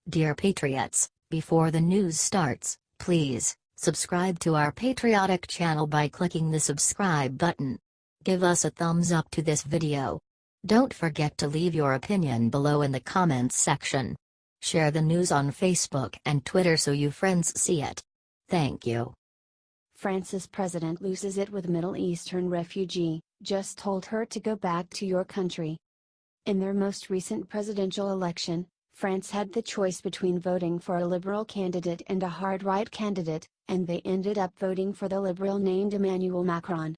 Dear Patriots, before the news starts, please, subscribe to our patriotic channel by clicking the subscribe button. Give us a thumbs up to this video. Don't forget to leave your opinion below in the comments section. Share the news on Facebook and Twitter so your friends see it. Thank you. France's president loses it with Middle Eastern refugee, just told her to go back to your country. In their most recent presidential election, France had the choice between voting for a liberal candidate and a hard-right candidate, and they ended up voting for the liberal named Emmanuel Macron.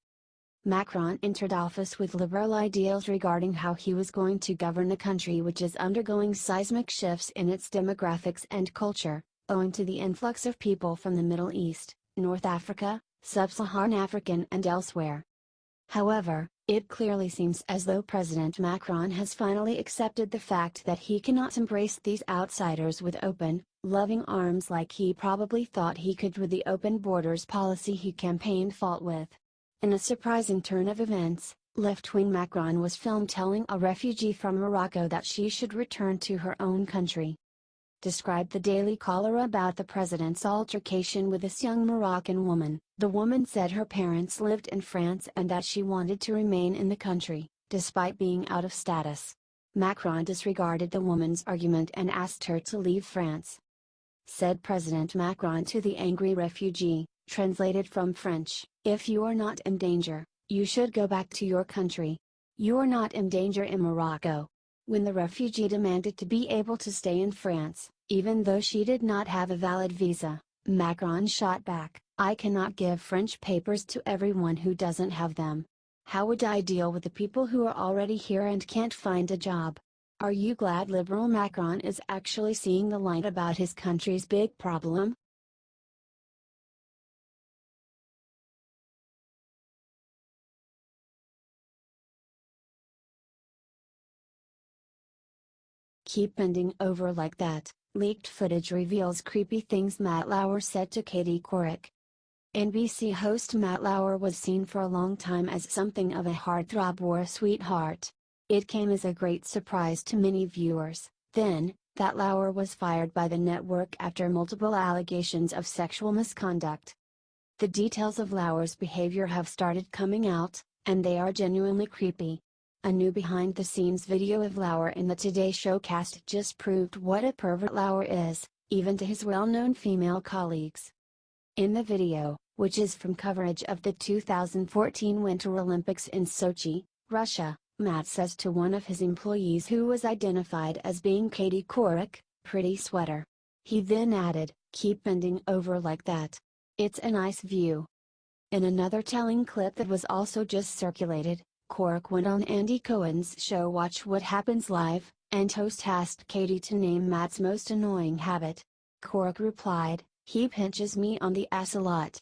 Macron entered office with liberal ideals regarding how he was going to govern a country which is undergoing seismic shifts in its demographics and culture, owing to the influx of people from the Middle East, North Africa, sub-Saharan African and elsewhere. However, it clearly seems as though President Macron has finally accepted the fact that he cannot embrace these outsiders with open, loving arms like he probably thought he could with the open borders policy he campaigned fought with. In a surprising turn of events, left-wing Macron was filmed telling a refugee from Morocco that she should return to her own country. Described the Daily Caller about the president's altercation with this young Moroccan woman. The woman said her parents lived in France and that she wanted to remain in the country, despite being out of status. Macron disregarded the woman's argument and asked her to leave France. Said President Macron to the angry refugee, translated from French, "If you are not in danger, you should go back to your country. You are not in danger in Morocco." When the refugee demanded to be able to stay in France, even though she did not have a valid visa, Macron shot back, "I cannot give French papers to everyone who doesn't have them. How would I deal with the people who are already here and can't find a job?" Are you glad liberal Macron is actually seeing the light about his country's big problem? Keep bending over like that. Leaked footage reveals creepy things Matt Lauer said to Katie Couric. NBC host Matt Lauer was seen for a long time as something of a heartthrob or a sweetheart. It came as a great surprise to many viewers, then, that Lauer was fired by the network after multiple allegations of sexual misconduct. The details of Lauer's behavior have started coming out, and they are genuinely creepy. A new behind-the-scenes video of Lauer in the Today Show cast just proved what a pervert Lauer is, even to his well-known female colleagues. In the video, which is from coverage of the 2014 Winter Olympics in Sochi, Russia, Matt says to one of his employees who was identified as being Katie Couric, "Pretty sweater." He then added, "Keep bending over like that. It's a nice view." In another telling clip that was also just circulated, Couric went on Andy Cohen's show Watch What Happens Live, and host asked Katie to name Matt's most annoying habit. Couric replied, "He pinches me on the ass a lot."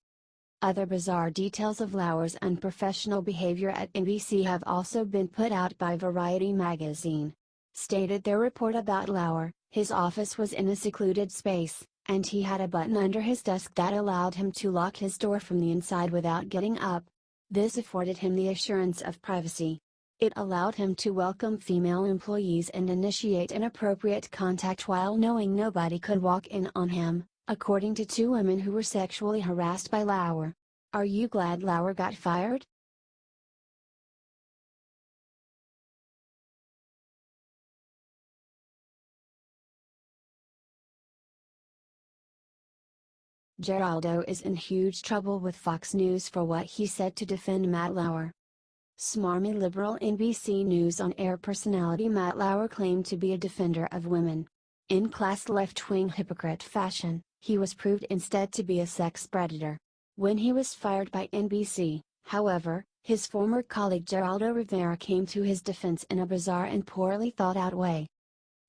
Other bizarre details of Lauer's unprofessional behavior at NBC have also been put out by Variety magazine. Stated their report about Lauer, his office was in a secluded space, and he had a button under his desk that allowed him to lock his door from the inside without getting up. This afforded him the assurance of privacy. It allowed him to welcome female employees and initiate inappropriate contact while knowing nobody could walk in on him, according to two women who were sexually harassed by Lauer. Are you glad Lauer got fired? Geraldo is in huge trouble with Fox News for what he said to defend Matt Lauer. Smarmy liberal NBC News on-air personality Matt Lauer claimed to be a defender of women. In class left-wing hypocrite fashion, he was proved instead to be a sex predator. When he was fired by NBC, however, his former colleague Geraldo Rivera came to his defense in a bizarre and poorly thought-out way.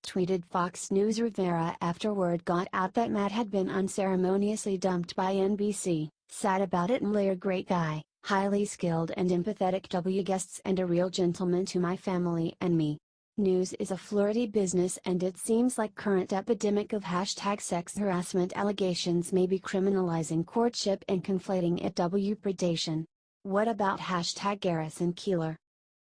Tweeted Fox News Rivera after word got out that Matt had been unceremoniously dumped by NBC, sad about it and later great guy, highly skilled and empathetic guests and a real gentleman to my family and me. News is a flirty business and it seems like current epidemic of #sex harassment allegations may be criminalizing courtship and conflating it predation. What about #Garrison Keillor?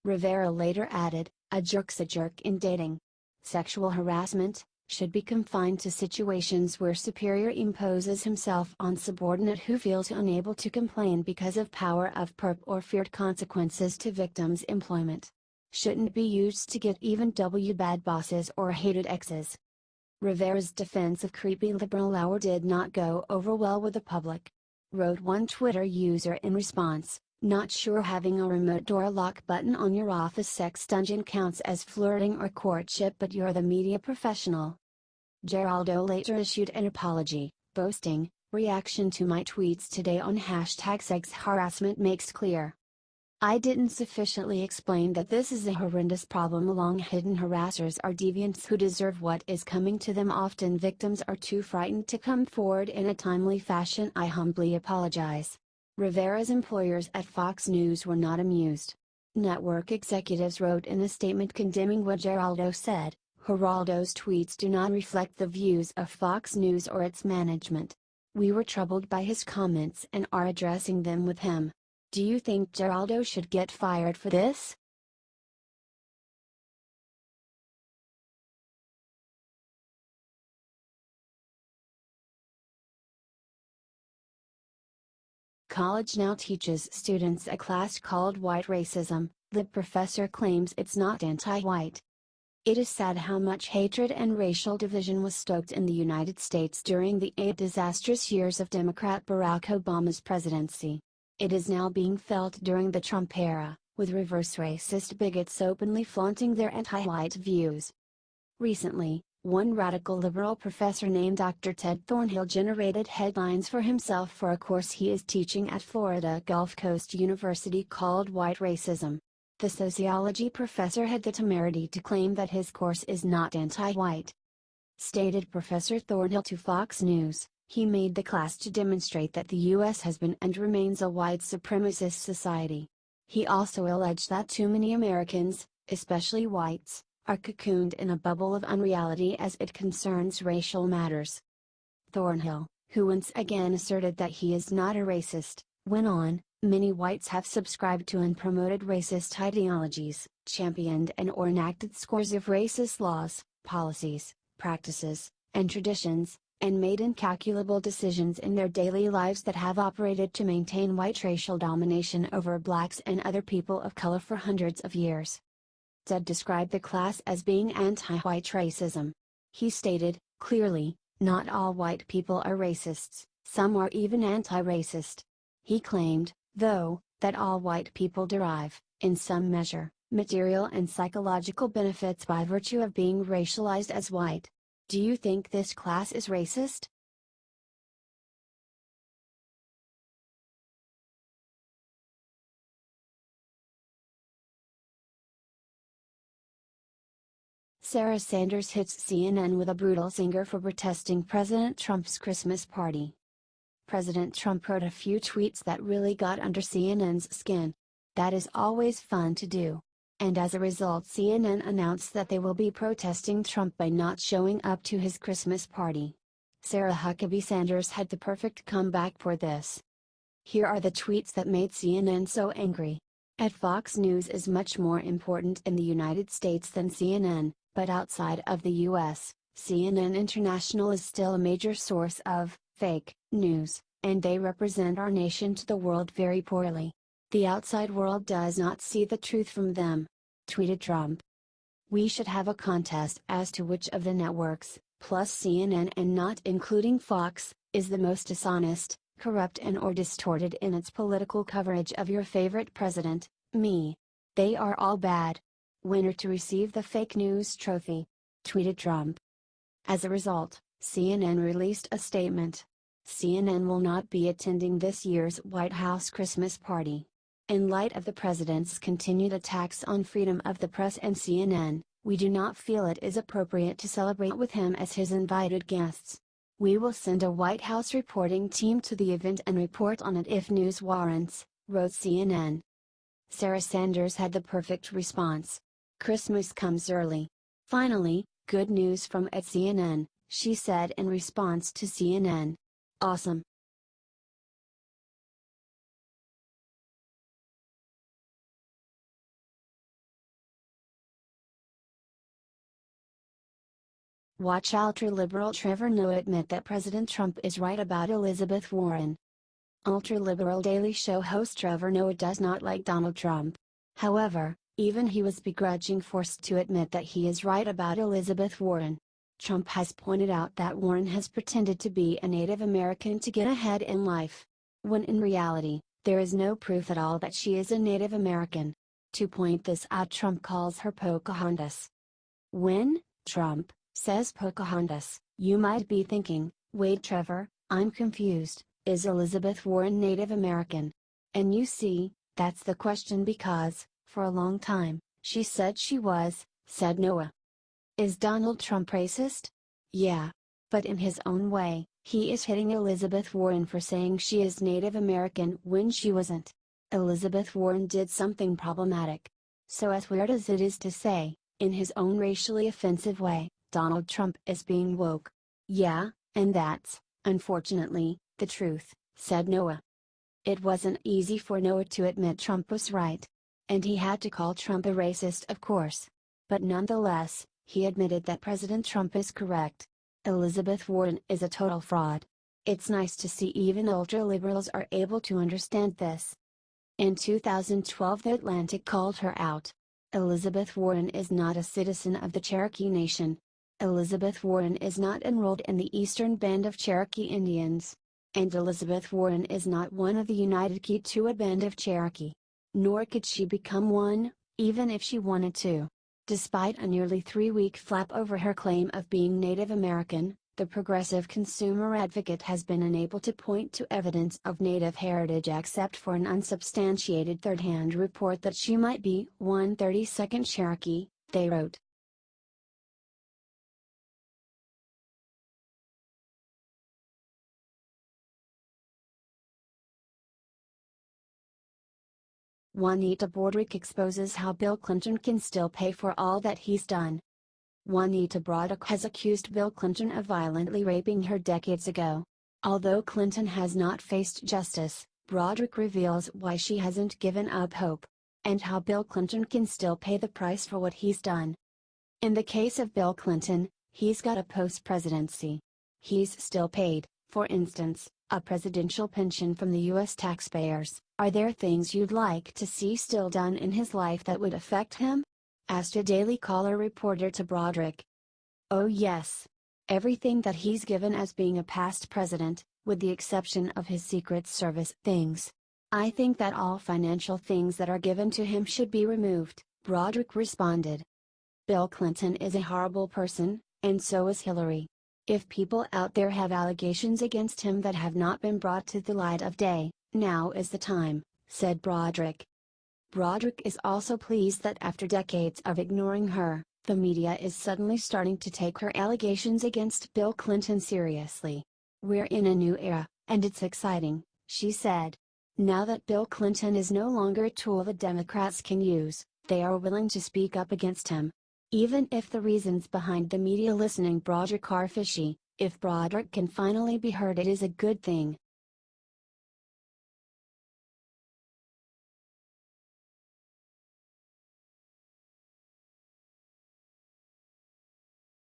Rivera later added, a jerk's a jerk in dating. Sexual harassment, should be confined to situations where superior imposes himself on subordinate who feels unable to complain because of power of perp or feared consequences to victims' employment. Shouldn't be used to get even bad bosses or hated exes. Rivera's defense of creepy liberal hour did not go over well with the public. Wrote one Twitter user in response, "Not sure having a remote door lock button on your office sex dungeon counts as flirting or courtship, but you're the media professional." Geraldo later issued an apology, boasting, "Reaction to my tweets today on #sex harassment makes clear. I didn't sufficiently explain that this is a horrendous problem along hidden harassers are deviants who deserve what is coming to them. Often victims are too frightened to come forward in a timely fashion. I humbly apologize." Rivera's employers at Fox News were not amused. Network executives wrote in a statement condemning what Geraldo said, "Geraldo's tweets do not reflect the views of Fox News or its management. We were troubled by his comments and are addressing them with him. Do you think Geraldo should get fired for this?" College now teaches students a class called White Racism. The professor claims it's not anti-white. It is sad how much hatred and racial division was stoked in the United States during the 8 disastrous years of Democrat Barack Obama's presidency. It is now being felt during the Trump era, with reverse racist bigots openly flaunting their anti-white views. Recently, one radical liberal professor named Dr. Ted Thornhill generated headlines for himself for a course he is teaching at Florida Gulf Coast University called White Racism. The sociology professor had the temerity to claim that his course is not anti-white. Stated Professor Thornhill to Fox News, he made the class to demonstrate that the U.S. has been and remains a white supremacist society. He also alleged that too many Americans, especially whites, are cocooned in a bubble of unreality as it concerns racial matters. Thornhill, who once again asserted that he is not a racist, went on, "Many whites have subscribed to and promoted racist ideologies, championed and or enacted scores of racist laws, policies, practices, and traditions, and made incalculable decisions in their daily lives that have operated to maintain white racial domination over blacks and other people of color for hundreds of years." Ted described the class as being anti-white racism. He stated, "Clearly, not all white people are racists, some are even anti-racist." He claimed, though, that all white people derive, in some measure, material and psychological benefits by virtue of being racialized as white. Do you think this class is racist? Sarah Sanders hits CNN with a brutal zinger for protesting President Trump's Christmas party. President Trump wrote a few tweets that really got under CNN's skin. That is always fun to do. And as a result, CNN announced that they will be protesting Trump by not showing up to his Christmas party. Sarah Huckabee Sanders had the perfect comeback for this. Here are the tweets that made CNN so angry. At Fox News is much more important in the United States than CNN, but outside of the US, CNN International is still a major source of fake news, and they represent our nation to the world very poorly. The outside world does not see the truth from them. Tweeted Trump. We should have a contest as to which of the networks, plus CNN and not including Fox, is the most dishonest, corrupt and or distorted in its political coverage of your favorite president, me. They are all bad. Winner to receive the fake news trophy. Tweeted Trump. As a result, CNN released a statement. CNN will not be attending this year's White House Christmas party. In light of the president's continued attacks on freedom of the press and CNN, we do not feel it is appropriate to celebrate with him as his invited guests. We will send a White House reporting team to the event and report on it if news warrants, wrote CNN. Sarah Sanders had the perfect response. Christmas comes early. Finally, good news from at CNN, she said in response to CNN. Awesome. Watch ultra-liberal Trevor Noah admit that President Trump is right about Elizabeth Warren. Ultra-liberal Daily Show host Trevor Noah does not like Donald Trump. However, even he was begrudgingly forced to admit that he is right about Elizabeth Warren. Trump has pointed out that Warren has pretended to be a Native American to get ahead in life, when in reality, there is no proof at all that she is a Native American. To point this out, Trump calls her Pocahontas. When Trump says Pocahontas, you might be thinking, wait Trevor, I'm confused, is Elizabeth Warren Native American? And you see, that's the question because, for a long time, she said she was, said Noah. Is Donald Trump racist? Yeah. But in his own way, he is hitting Elizabeth Warren for saying she is Native American when she wasn't. Elizabeth Warren did something problematic. So as weird as it is to say, in his own racially offensive way, Donald Trump is being woke. Yeah, and that's, unfortunately, the truth, said Noah. It wasn't easy for Noah to admit Trump was right. And he had to call Trump a racist, of course. But nonetheless, he admitted that President Trump is correct. Elizabeth Warren is a total fraud. It's nice to see even ultra-liberals are able to understand this. In 2012, The Atlantic called her out. Elizabeth Warren is not a citizen of the Cherokee Nation. Elizabeth Warren is not enrolled in the Eastern Band of Cherokee Indians. And Elizabeth Warren is not one of the United Kituwa Band of Cherokee. Nor could she become one, even if she wanted to. Despite a nearly 3-week flap over her claim of being Native American, the progressive consumer advocate has been unable to point to evidence of Native heritage except for an unsubstantiated third-hand report that she might be 1/32 Cherokee, they wrote. Juanita Broaddrick exposes how Bill Clinton can still pay for all that he's done. Juanita Broaddrick has accused Bill Clinton of violently raping her decades ago. Although Clinton has not faced justice, Broaddrick reveals why she hasn't given up hope, and how Bill Clinton can still pay the price for what he's done. In the case of Bill Clinton, he's got a post-presidency. He's still paid, for instance, a presidential pension from the U.S. taxpayers. Are there things you'd like to see still done in his life that would affect him? Asked a Daily Caller reporter to Broaddrick. Oh yes. Everything that he's given as being a past president, with the exception of his Secret Service things. I think that all financial things that are given to him should be removed, Broaddrick responded. Bill Clinton is a horrible person, and so is Hillary. If people out there have allegations against him that have not been brought to the light of day, now is the time, said Broaddrick. Broaddrick is also pleased that after decades of ignoring her, the media is suddenly starting to take her allegations against Bill Clinton seriously. We're in a new era, and it's exciting, she said. Now that Bill Clinton is no longer a tool the Democrats can use, they are willing to speak up against him. Even if the reasons behind the media listening Broaddrick are fishy, if Broaddrick can finally be heard, it is a good thing.